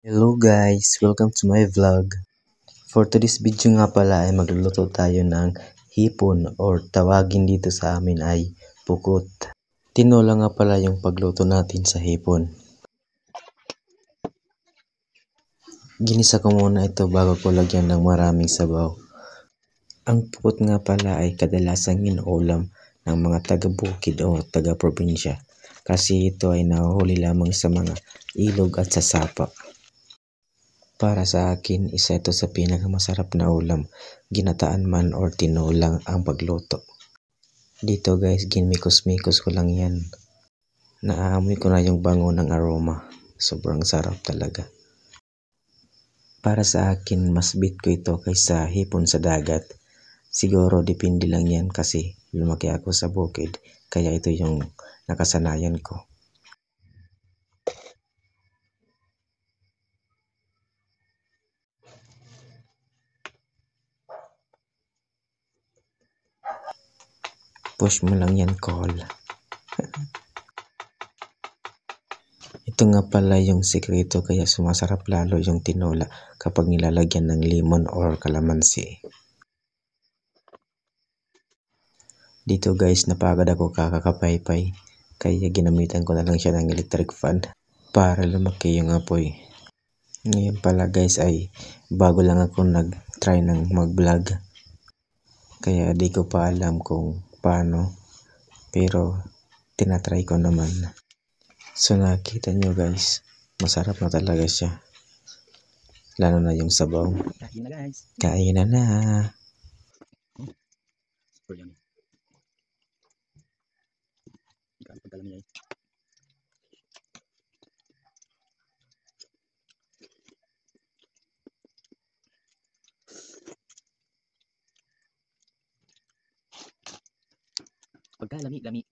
Hello guys! Welcome to my vlog. For today's video nga pala ay magluluto tayo ng hipon or tawagin dito sa amin ay pukot. Tinola nga pala yung pagluto natin sa hipon. Ginisa ko muna ito bago ko lagyan ng maraming sabaw. Ang pukot nga pala ay kadalasang inuulam ng mga taga-bukid o taga-probinsya kasi ito ay nahuhuli lamang sa mga ilog at sa sapa. Para sa akin, isa ito sa pinakamasarap na ulam, ginataan man or tinolang ang pagluto. Dito guys, ginmikos-mikos ko lang yan. Naaamoy ko na yung bango ng aroma. Sobrang sarap talaga. Para sa akin, mas beat ko ito kaysa hipon sa dagat. Siguro depende lang yan kasi lumaki ako sa bukid, kaya ito yung nakasanayan ko. Push mo lang yan, call. Ito nga pala yung sikreto kaya sumasarap lalo yung tinola kapag nilalagyan ng lemon or kalamansi. Dito guys, napagod ako kakakapaypay kaya ginamitan ko na lang siya ng electric fan para lumaki yung apoy. Ngayon pala guys ay bago lang ako nag-try ng mag-vlog kaya di ko pa alam kung paano, pero tinatry ko naman. So nakita nyo guys, masarap na talaga siya. Lalo na yung sabaw. Kain na guys. Kain na na. Super yummy. Grabe pagkalami niya. Pagkalami-lami.